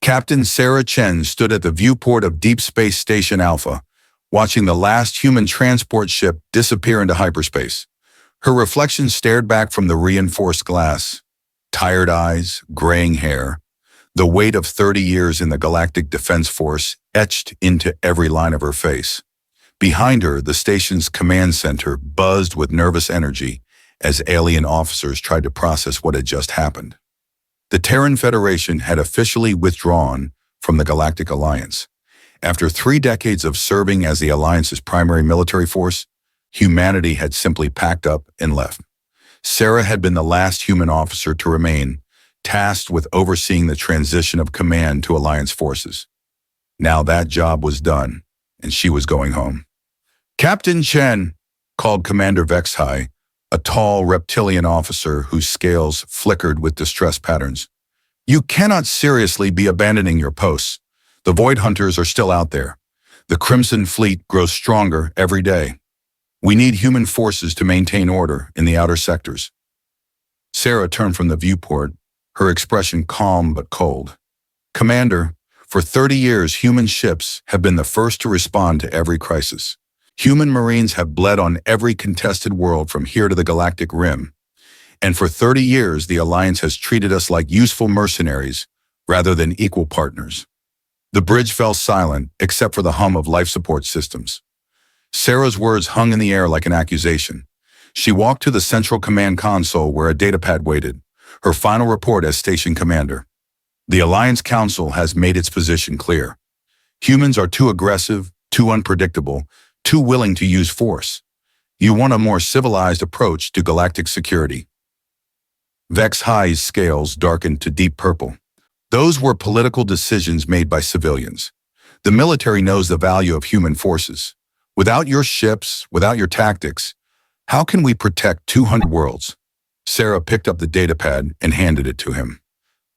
Captain Sarah Chen stood at the viewport of Deep Space Station Alpha, watching the last human transport ship disappear into hyperspace. Her reflection stared back from the reinforced glass. Tired eyes, graying hair, the weight of 30 years in the Galactic Defense Force etched into every line of her face. Behind her, the station's command center buzzed with nervous energy as alien officers tried to process what had just happened. The Terran Federation had officially withdrawn from the Galactic Alliance. After 3 decades of serving as the Alliance's primary military force, humanity had simply packed up and left. Sarah had been the last human officer to remain, tasked with overseeing the transition of command to Alliance forces. Now that job was done, and she was going home. "Captain Chen," called Commander Vexhai, a tall reptilian officer whose scales flickered with distress patterns. "You cannot seriously be abandoning your posts. The Void Hunters are still out there. The Crimson Fleet grows stronger every day. We need human forces to maintain order in the outer sectors." Sarah turned from the viewport, her expression calm but cold. "Commander, for 30 years human ships have been the first to respond to every crisis. Human Marines have bled on every contested world from here to the Galactic Rim. And for 30 years, the Alliance has treated us like useful mercenaries rather than equal partners." The bridge fell silent, except for the hum of life support systems. Sarah's words hung in the air like an accusation. She walked to the central command console where a datapad waited, her final report as station commander. "The Alliance Council has made its position clear. Humans are too aggressive, too unpredictable, too willing to use force. You want a more civilized approach to galactic security." Vexhai's scales darkened to deep purple. Those were political decisions made by civilians. The military knows the value of human forces. Without your ships, without your tactics, how can we protect 200 worlds? Sarah picked up the datapad and handed it to him.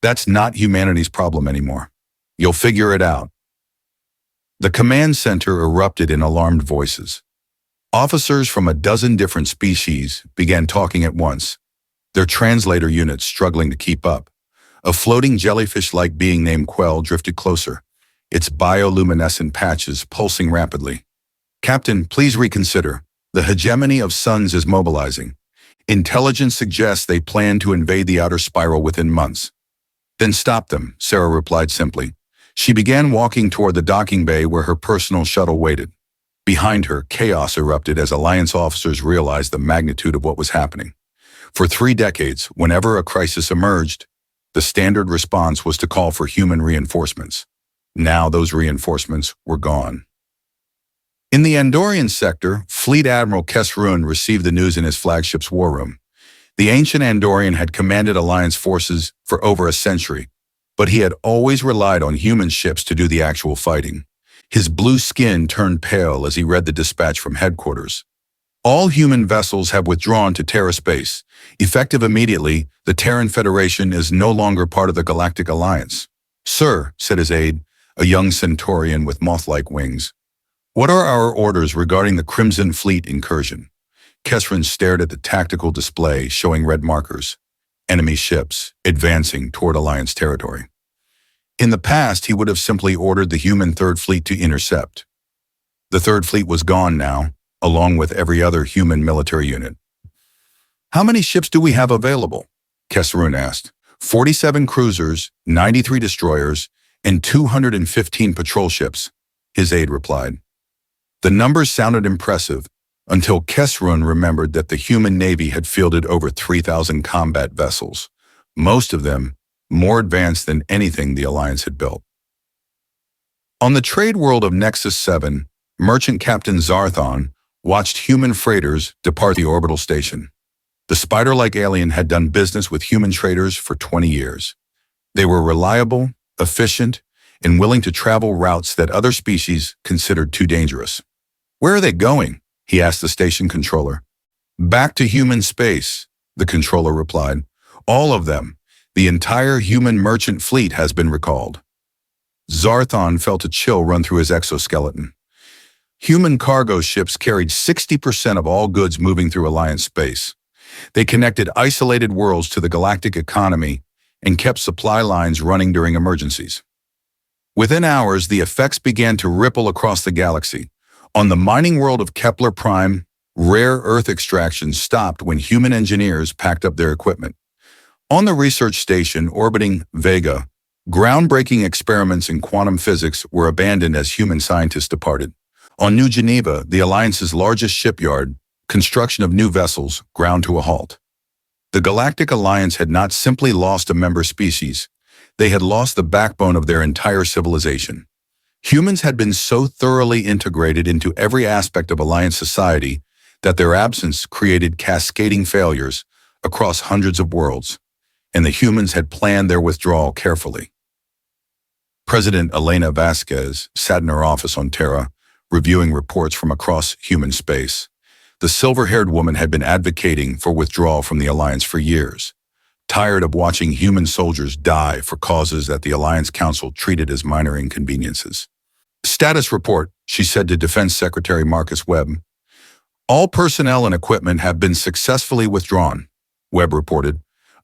"That's not humanity's problem anymore. You'll figure it out." The command center erupted in alarmed voices. Officers from a dozen different species began talking at once, their translator units struggling to keep up. A floating jellyfish-like being named Quell drifted closer, its bioluminescent patches pulsing rapidly. "Captain, please reconsider. The hegemony of suns is mobilizing. Intelligence suggests they plan to invade the outer spiral within months." "Then stop them," Sarah replied simply. She began walking toward the docking bay where her personal shuttle waited. Behind her, chaos erupted as Alliance officers realized the magnitude of what was happening. For 3 decades, whenever a crisis emerged, the standard response was to call for human reinforcements. Now those reinforcements were gone. In the Andorian sector, Fleet Admiral Kesrun received the news in his flagship's war room. The ancient Andorian had commanded Alliance forces for over a century, but he had always relied on human ships to do the actual fighting. His blue skin turned pale as he read the dispatch from headquarters. "All human vessels have withdrawn to Terra space. Effective immediately, the Terran Federation is no longer part of the Galactic Alliance." "Sir," said his aide, a young Centaurian with moth-like wings, "what are our orders regarding the Crimson Fleet incursion?" Kesrun stared at the tactical display showing red markers. Enemy ships advancing toward Alliance territory. In the past, he would have simply ordered the human Third Fleet to intercept. The Third Fleet was gone now, along with every other human military unit. "How many ships do we have available?" Kesrun asked. 47 cruisers, 93 destroyers, and 215 patrol ships," his aide replied. The numbers sounded impressive, until Kesrun remembered that the human navy had fielded over 3,000 combat vessels, most of them more advanced than anything the Alliance had built. On the trade world of Nexus 7, Merchant Captain Zarthon watched human freighters depart the orbital station. The spider-like alien had done business with human traders for 20 years. They were reliable, efficient, and willing to travel routes that other species considered too dangerous. "Where are they going?" he asked the station controller. "Back to human space," the controller replied. "All of them. The entire human merchant fleet has been recalled." Zarthon felt a chill run through his exoskeleton. Human cargo ships carried 60% of all goods moving through Alliance space. They connected isolated worlds to the galactic economy and kept supply lines running during emergencies. Within hours, the effects began to ripple across the galaxy. On the mining world of Kepler Prime, rare Earth extraction stopped when human engineers packed up their equipment. On the research station orbiting Vega, groundbreaking experiments in quantum physics were abandoned as human scientists departed. On New Geneva, the Alliance's largest shipyard, construction of new vessels ground to a halt. The Galactic Alliance had not simply lost a member species, they had lost the backbone of their entire civilization. Humans had been so thoroughly integrated into every aspect of Alliance society that their absence created cascading failures across hundreds of worlds, and the humans had planned their withdrawal carefully. President Elena Vasquez sat in her office on Terra, reviewing reports from across human space. The silver-haired woman had been advocating for withdrawal from the Alliance for years, tired of watching human soldiers die for causes that the Alliance Council treated as minor inconveniences. Status report, she said to Defense Secretary Marcus Webb. All personnel and equipment have been successfully withdrawn, Webb reported.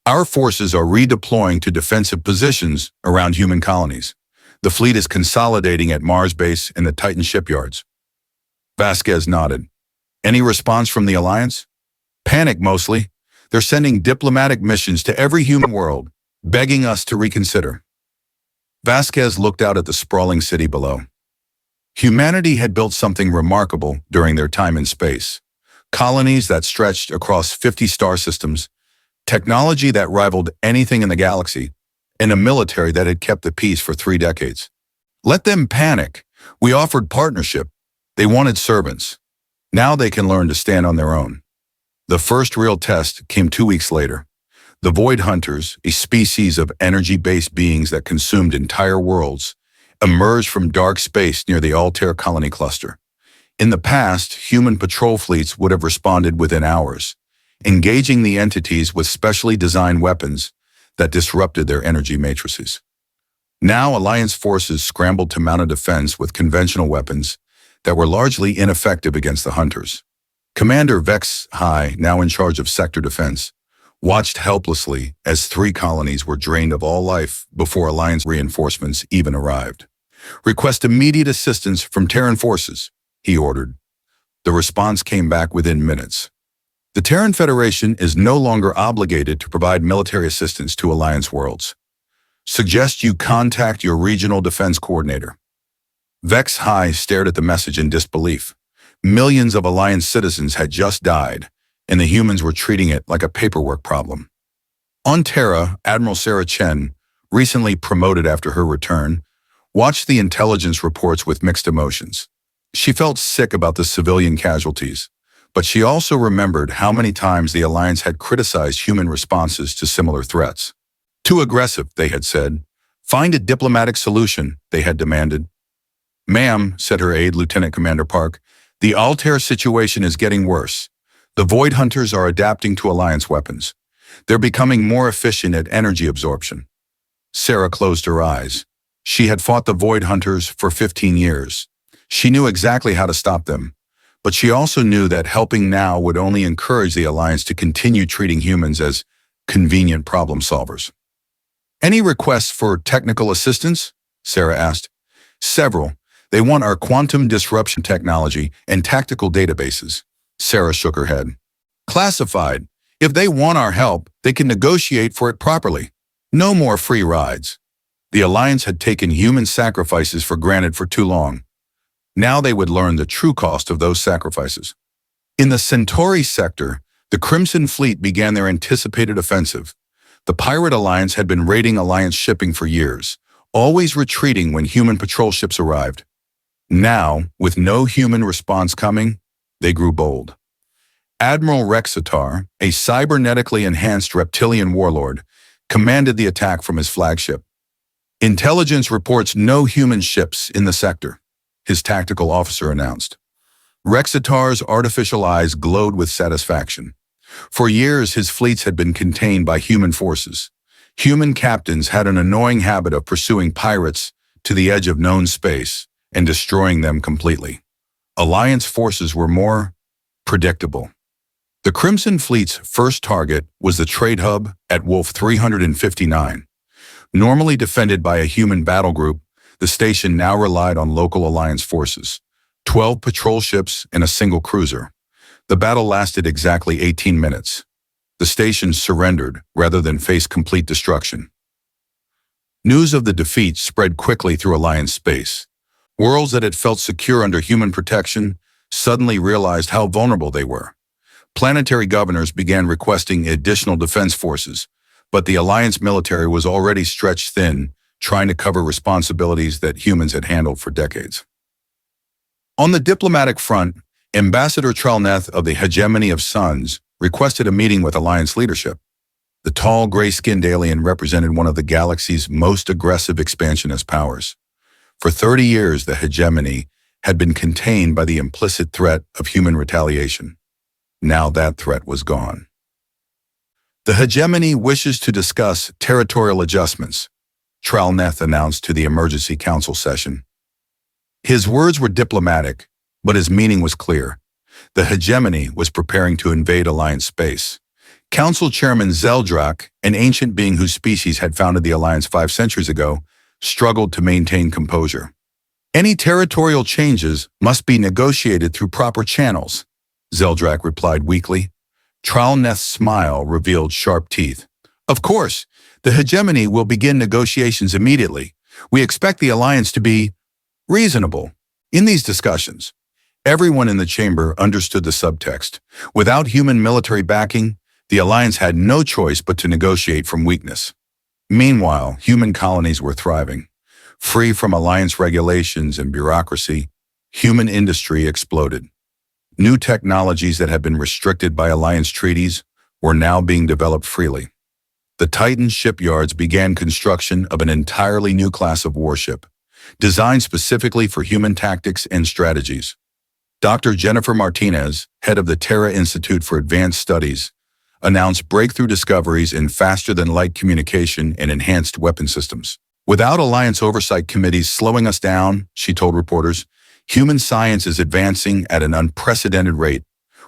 Our forces are redeploying to defensive positions around human colonies. The fleet is consolidating at Mars base and the Titan shipyards. Vasquez nodded. Any response from the Alliance? Panic mostly. They're sending diplomatic missions to every human world, begging us to reconsider. Vasquez looked out at the sprawling city below. Humanity had built something remarkable during their time in space. Colonies that stretched across 50 star systems, technology that rivaled anything in the galaxy, and a military that had kept the peace for 3 decades. Let them panic. We offered partnership. They wanted servants. Now they can learn to stand on their own. The first real test came 2 weeks later. The Void Hunters, a species of energy-based beings that consumed entire worlds, emerged from dark space near the Altair colony cluster. In the past, human patrol fleets would have responded within hours, engaging the entities with specially designed weapons that disrupted their energy matrices. Now, Alliance forces scrambled to mount a defense with conventional weapons that were largely ineffective against the Hunters. Commander Vex High, now in charge of sector defense, watched helplessly as 3 colonies were drained of all life before Alliance reinforcements even arrived. Request immediate assistance from Terran forces, he ordered. The response came back within minutes. The Terran Federation is no longer obligated to provide military assistance to Alliance worlds. Suggest you contact your regional defense coordinator. Vex High stared at the message in disbelief. Millions of Alliance citizens had just died, and the humans were treating it like a paperwork problem. On Terra, Admiral Sarah Chen, recently promoted after her return, watched the intelligence reports with mixed emotions. She felt sick about the civilian casualties, but she also remembered how many times the Alliance had criticized human responses to similar threats. Too aggressive, they had said. Find a diplomatic solution, they had demanded. Ma'am, said her aide, Lieutenant Commander Park, the Altair situation is getting worse. The Void Hunters are adapting to Alliance weapons. They're becoming more efficient at energy absorption. Sarah closed her eyes. She had fought the Void Hunters for 15 years. She knew exactly how to stop them, but she also knew that helping now would only encourage the Alliance to continue treating humans as convenient problem solvers. Any requests for technical assistance? Sarah asked. Several. They want our quantum disruption technology and tactical databases. Sarah shook her head. Classified. If they want our help, they can negotiate for it properly. No more free rides. The Alliance had taken human sacrifices for granted for too long. Now they would learn the true cost of those sacrifices. In the Centauri sector, the Crimson Fleet began their anticipated offensive. The Pirate Alliance had been raiding Alliance shipping for years, always retreating when human patrol ships arrived. Now, with no human response coming, they grew bold. Admiral Rexitar, a cybernetically enhanced reptilian warlord, commanded the attack from his flagship. Intelligence reports no human ships in the sector, his tactical officer announced. Rexitar's artificial eyes glowed with satisfaction. For years, his fleets had been contained by human forces. Human captains had an annoying habit of pursuing pirates to the edge of known space and destroying them completely. Alliance forces were more predictable. The Crimson Fleet's first target was the trade hub at Wolf 359. Normally defended by a human battle group, The station now relied on local alliance forces, 12 patrol ships and a single cruiser. The battle lasted exactly 18 minutes. The station surrendered rather than face complete destruction. News of the defeat spread quickly through Alliance space. Worlds that had felt secure under human protection suddenly realized how vulnerable they were. Planetary governors began requesting additional defense forces, but the Alliance military was already stretched thin, trying to cover responsibilities that humans had handled for decades. On the diplomatic front, Ambassador Tralneth of the Hegemony of Suns requested a meeting with Alliance leadership. The tall, gray-skinned alien represented one of the galaxy's most aggressive expansionist powers. For 30 years, the hegemony had been contained by the implicit threat of human retaliation. Now that threat was gone. The hegemony wishes to discuss territorial adjustments, Tralneth announced to the emergency council session. His words were diplomatic, but his meaning was clear. The hegemony was preparing to invade Alliance space. Council Chairman Zeldrak, an ancient being whose species had founded the Alliance 5 centuries ago, struggled to maintain composure. Any territorial changes must be negotiated through proper channels, Zeldrak replied weakly. Tralneth's smile revealed sharp teeth. Of course, the hegemony will begin negotiations immediately. We expect the Alliance to be reasonable. In these discussions, everyone in the chamber understood the subtext. Without human military backing, the Alliance had no choice but to negotiate from weakness. Meanwhile, human colonies were thriving. Free from Alliance regulations and bureaucracy, human industry exploded. New technologies that had been restricted by Alliance treaties were now being developed freely. The Titan shipyards began construction of an entirely new class of warship, designed specifically for human tactics and strategies. Dr. Jennifer Martinez, head of the Terra Institute for Advanced Studies, announced breakthrough discoveries in faster-than-light communication and enhanced weapon systems. Without Alliance oversight committees slowing us down, she told reporters, human science is advancing at an unprecedented rate.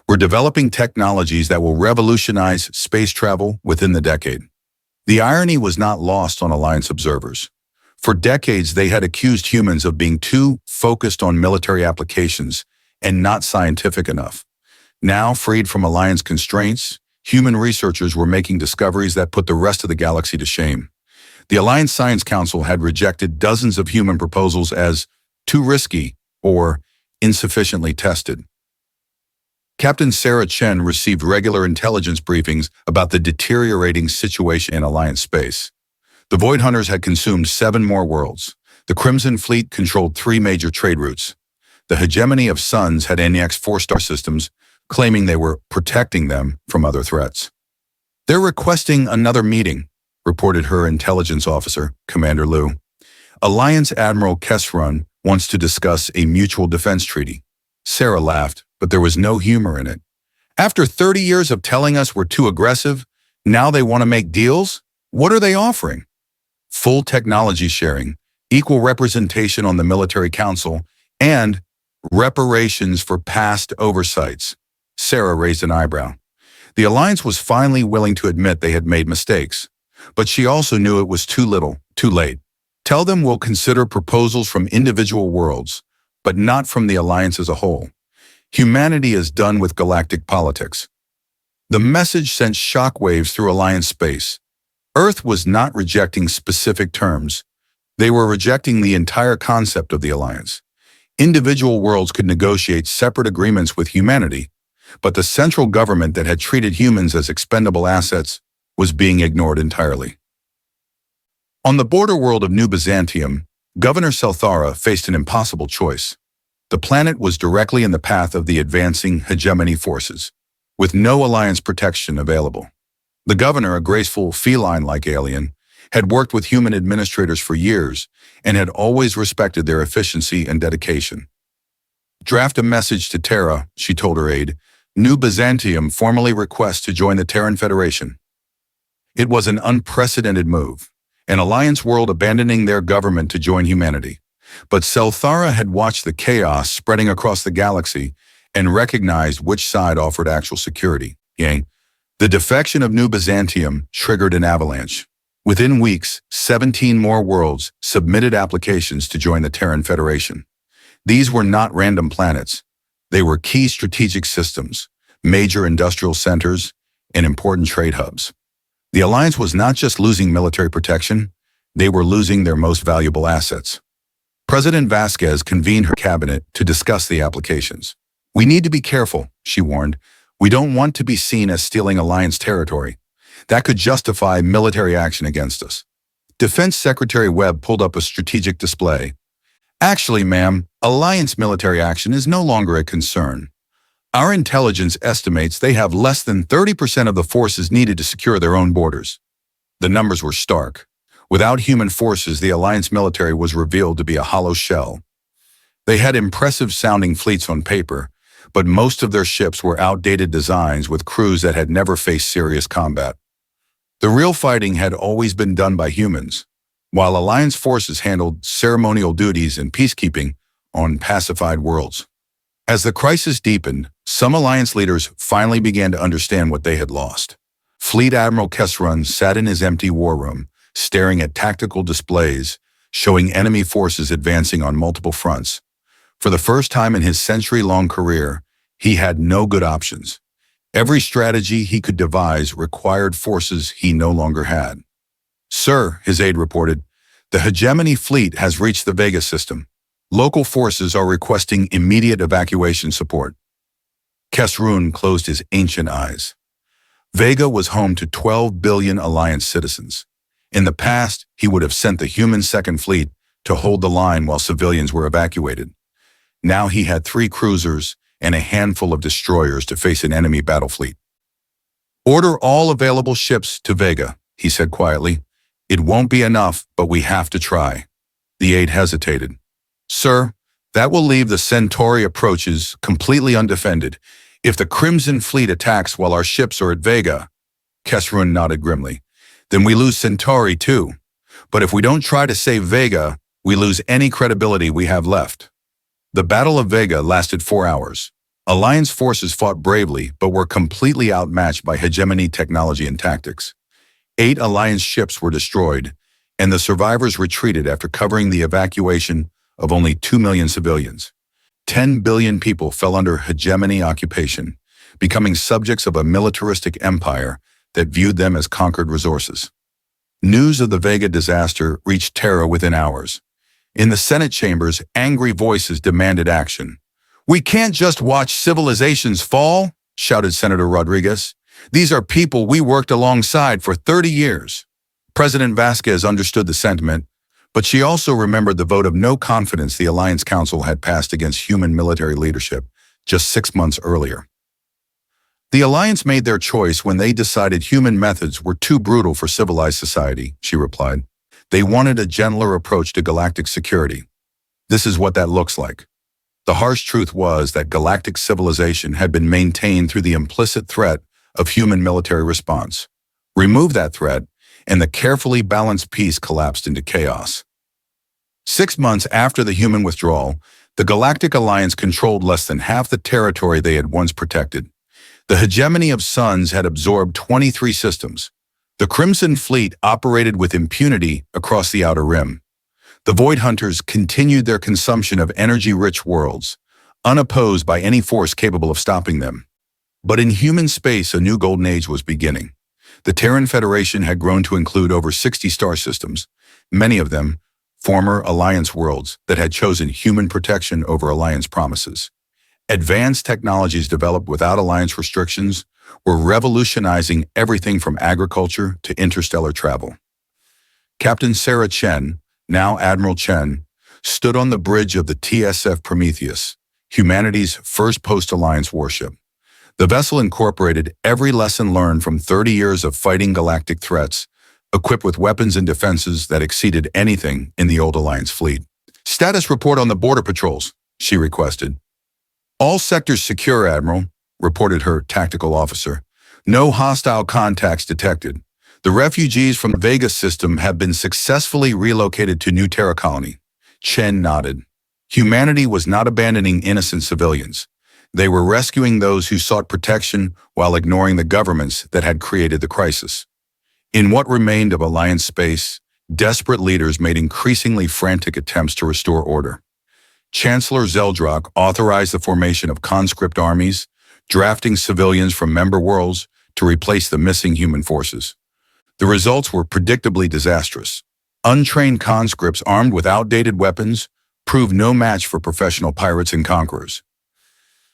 We're developing technologies that will revolutionize space travel within the decade. The irony was not lost on Alliance observers. For decades, they had accused humans of being too focused on military applications and not scientific enough. Now, freed from Alliance constraints, human researchers were making discoveries that put the rest of the galaxy to shame. The Alliance Science Council had rejected dozens of human proposals as too risky or insufficiently tested. Captain Sarah Chen received regular intelligence briefings about the deteriorating situation in Alliance space. The Void Hunters had consumed 7 more worlds. The Crimson Fleet controlled 3 major trade routes. The Hegemony of Suns had annexed 4 star systems, claiming they were protecting them from other threats. They're requesting another meeting, reported her intelligence officer, Commander Liu. Alliance Admiral Kesrun wants to discuss a mutual defense treaty. Sarah laughed, but there was no humor in it. After 30 years of telling us we're too aggressive, now they want to make deals? What are they offering? Full technology sharing, equal representation on the military council, and reparations for past oversights. Sarah raised an eyebrow. The Alliance was finally willing to admit they had made mistakes, but she also knew it was too little, too late. Tell them we'll consider proposals from individual worlds, but not from the Alliance as a whole. Humanity is done with galactic politics. The message sent shockwaves through Alliance space. Earth was not rejecting specific terms. They were rejecting the entire concept of the Alliance. Individual worlds could negotiate separate agreements with humanity, but the central government that had treated humans as expendable assets was being ignored entirely. On the border world of New Byzantium, Governor Selthara faced an impossible choice. The planet was directly in the path of the advancing hegemony forces, with no Alliance protection available. The governor, a graceful, feline-like alien, had worked with human administrators for years and had always respected their efficiency and dedication. Draft a message to Terra, she told her aide. New Byzantium formally requests to join the Terran Federation. It was an unprecedented move, an Alliance world abandoning their government to join humanity. But Selthara had watched the chaos spreading across the galaxy and recognized which side offered actual security. The defection of New Byzantium triggered an avalanche. Within weeks, 17 more worlds submitted applications to join the Terran Federation. These were not random planets. They were key strategic systems, major industrial centers, and important trade hubs. The Alliance was not just losing military protection, they were losing their most valuable assets. President Vasquez convened her cabinet to discuss the applications. "We need to be careful," she warned. "We don't want to be seen as stealing Alliance territory. That could justify military action against us." Defense Secretary Webb pulled up a strategic display. "Actually, ma'am, Alliance military action is no longer a concern. Our intelligence estimates they have less than 30% of the forces needed to secure their own borders." The numbers were stark. Without human forces, the Alliance military was revealed to be a hollow shell. They had impressive-sounding fleets on paper, but most of their ships were outdated designs with crews that had never faced serious combat. The real fighting had always been done by humans, while Alliance forces handled ceremonial duties and peacekeeping on pacified worlds. As the crisis deepened, some Alliance leaders finally began to understand what they had lost. Fleet Admiral Kesrun sat in his empty war room, staring at tactical displays, showing enemy forces advancing on multiple fronts. For the first time in his century-long career, he had no good options. Every strategy he could devise required forces he no longer had. "Sir," his aide reported, "the Hegemony fleet has reached the Vega system. Local forces are requesting immediate evacuation support." Kesrun closed his ancient eyes. Vega was home to 12 billion Alliance citizens. In the past, he would have sent the human Second Fleet to hold the line while civilians were evacuated. Now he had 3 cruisers and a handful of destroyers to face an enemy battle fleet. "Order all available ships to Vega," he said quietly. "It won't be enough, but we have to try." The aide hesitated. "Sir, that will leave the Centauri approaches completely undefended. If the Crimson Fleet attacks while our ships are at Vega," Kesrun nodded grimly, "then we lose Centauri too. But if we don't try to save Vega, we lose any credibility we have left." The Battle of Vega lasted 4 hours. Alliance forces fought bravely, but were completely outmatched by Hegemony technology and tactics. 8 Alliance ships were destroyed, and the survivors retreated after covering the evacuation of only 2 million civilians. 10 billion people fell under Hegemony occupation, becoming subjects of a militaristic empire that viewed them as conquered resources. News of the Vega disaster reached Terra within hours. In the Senate chambers, angry voices demanded action. "We can't just watch civilizations fall," shouted Senator Rodriguez. "These are people we worked alongside for 30 years. President Vasquez understood the sentiment, but she also remembered the vote of no confidence the Alliance Council had passed against human military leadership just 6 months earlier. "The Alliance made their choice when they decided human methods were too brutal for civilized society," she replied. "They wanted a gentler approach to galactic security. This is what that looks like." The harsh truth was that galactic civilization had been maintained through the implicit threat of human military response. Remove that threat, and the carefully balanced peace collapsed into chaos. 6 months after the human withdrawal, the Galactic Alliance controlled less than half the territory they had once protected. The Hegemony of Suns had absorbed 23 systems. The Crimson Fleet operated with impunity across the Outer Rim. The Void Hunters continued their consumption of energy-rich worlds, unopposed by any force capable of stopping them. But in human space, a new golden age was beginning. The Terran Federation had grown to include over 60 star systems, many of them former Alliance worlds that had chosen human protection over Alliance promises. Advanced technologies developed without Alliance restrictions were revolutionizing everything from agriculture to interstellar travel. Captain Sarah Chen, now Admiral Chen, stood on the bridge of the TSF Prometheus, humanity's first post-Alliance warship. The vessel incorporated every lesson learned from 30 years of fighting galactic threats, equipped with weapons and defenses that exceeded anything in the old Alliance fleet. "Status report on the border patrols," she requested. "All sectors secure, Admiral," reported her tactical officer. "No hostile contacts detected. The refugees from the Vega system have been successfully relocated to New Terra Colony." Chen nodded. Humanity was not abandoning innocent civilians. They were rescuing those who sought protection while ignoring the governments that had created the crisis. In what remained of Alliance space, desperate leaders made increasingly frantic attempts to restore order. Chancellor Zeldrak authorized the formation of conscript armies, drafting civilians from member worlds to replace the missing human forces. The results were predictably disastrous. Untrained conscripts armed with outdated weapons proved no match for professional pirates and conquerors.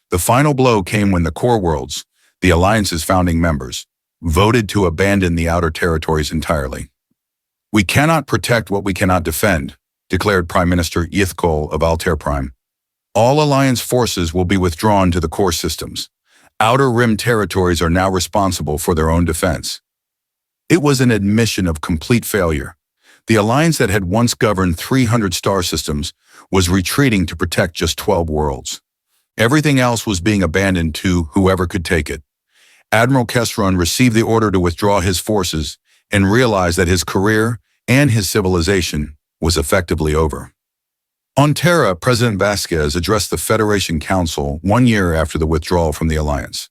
The final blow came when the core worlds, the Alliance's founding members, voted to abandon the outer territories entirely. "We cannot protect what we cannot defend," declared Prime Minister Yithkol of Altair Prime. "All Alliance forces will be withdrawn to the core systems. Outer Rim territories are now responsible for their own defense." It was an admission of complete failure. The Alliance that had once governed 300 star systems was retreating to protect just 12 worlds. Everything else was being abandoned to whoever could take it. Admiral Kestron received the order to withdraw his forces and realized that his career and his civilization was effectively over. On Terra, President Vasquez addressed the Federation Council 1 year after the withdrawal from the Alliance.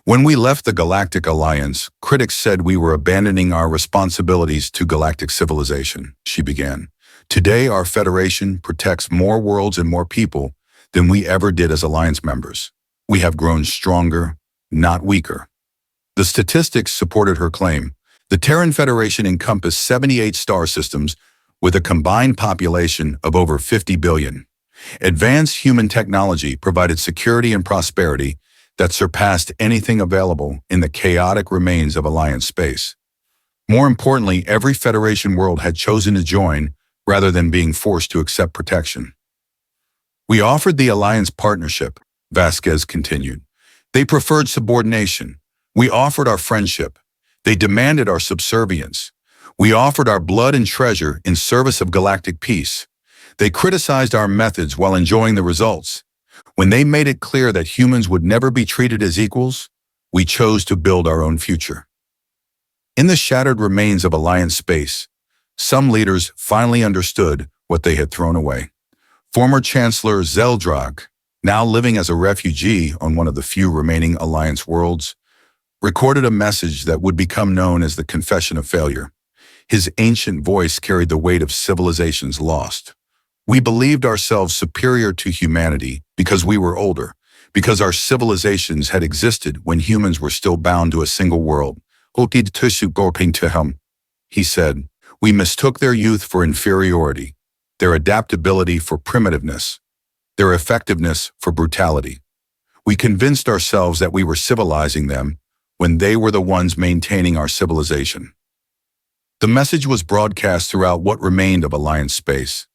"When we left the Galactic Alliance, critics said we were abandoning our responsibilities to galactic civilization," she began. "Today, our Federation protects more worlds and more people than we ever did as Alliance members. We have grown stronger, not weaker." The statistics supported her claim. The Terran Federation encompassed 78 star systems with a combined population of over 50 billion. Advanced human technology provided security and prosperity that surpassed anything available in the chaotic remains of Alliance space. More importantly, every Federation world had chosen to join rather than being forced to accept protection. "We offered the Alliance partnership," Vasquez continued. "They preferred subordination. We offered our friendship. They demanded our subservience. We offered our blood and treasure in service of galactic peace. They criticized our methods while enjoying the results. When they made it clear that humans would never be treated as equals, we chose to build our own future." In the shattered remains of Alliance space, some leaders finally understood what they had thrown away. Former Chancellor Zeldrak, now living as a refugee on one of the few remaining Alliance worlds, recorded a message that would become known as the Confession of Failure. His ancient voice carried the weight of civilizations lost. "We believed ourselves superior to humanity because we were older, because our civilizations had existed when humans were still bound to a single world." He said, "We mistook their youth for inferiority, their adaptability for primitiveness, their effectiveness for brutality. We convinced ourselves that we were civilizing them when they were the ones maintaining our civilization." The message was broadcast throughout what remained of Alliance space,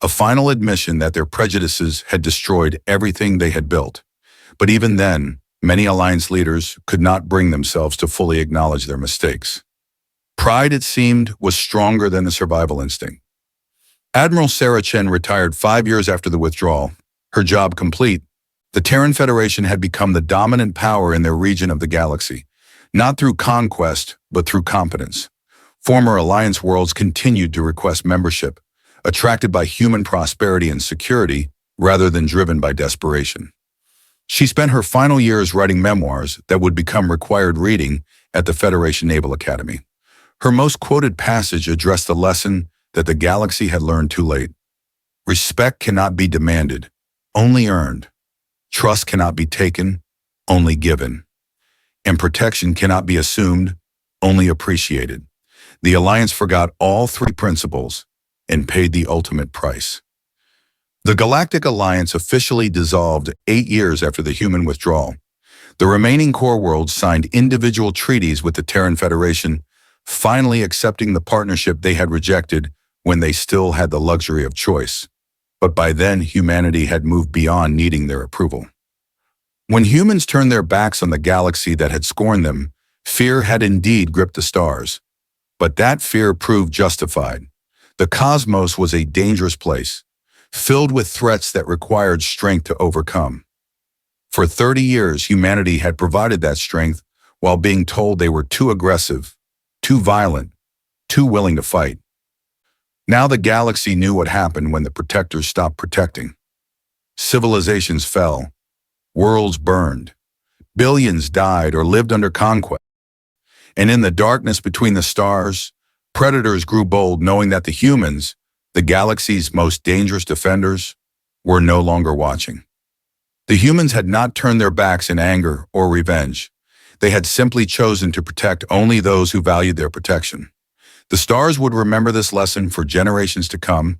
a final admission that their prejudices had destroyed everything they had built. But even then, many Alliance leaders could not bring themselves to fully acknowledge their mistakes. Pride, it seemed, was stronger than the survival instinct. Admiral Sarah Chen retired 5 years after the withdrawal. Her job complete, the Terran Federation had become the dominant power in their region of the galaxy, not through conquest, but through competence. Former Alliance worlds continued to request membership, attracted by human prosperity and security rather than driven by desperation. She spent her final years writing memoirs that would become required reading at the Federation Naval Academy. Her most quoted passage addressed the lesson that the galaxy had learned too late. Respect cannot be demanded, only earned. Trust cannot be taken, only given. And protection cannot be assumed, only appreciated. The Alliance forgot all three principles and paid the ultimate price. The Galactic Alliance officially dissolved 8 years after the human withdrawal. The remaining core worlds signed individual treaties with the Terran Federation, finally accepting the partnership they had rejected when they still had the luxury of choice. But by then, humanity had moved beyond needing their approval. When humans turned their backs on the galaxy that had scorned them, fear had indeed gripped the stars. But that fear proved justified. The cosmos was a dangerous place, filled with threats that required strength to overcome. For 30 years, humanity had provided that strength while being told they were too aggressive, too violent, too willing to fight. Now the galaxy knew what happened when the protectors stopped protecting. Civilizations fell, worlds burned, billions died or lived under conquest, And in the darkness between the stars, predators grew bold, knowing that the humans, the galaxy's most dangerous defenders, were no longer watching. The humans had not turned their backs in anger or revenge. They had simply chosen to protect only those who valued their protection. The stars would remember this lesson for generations to come.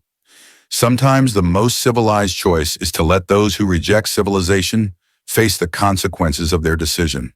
Sometimes the most civilized choice is to let those who reject civilization face the consequences of their decision.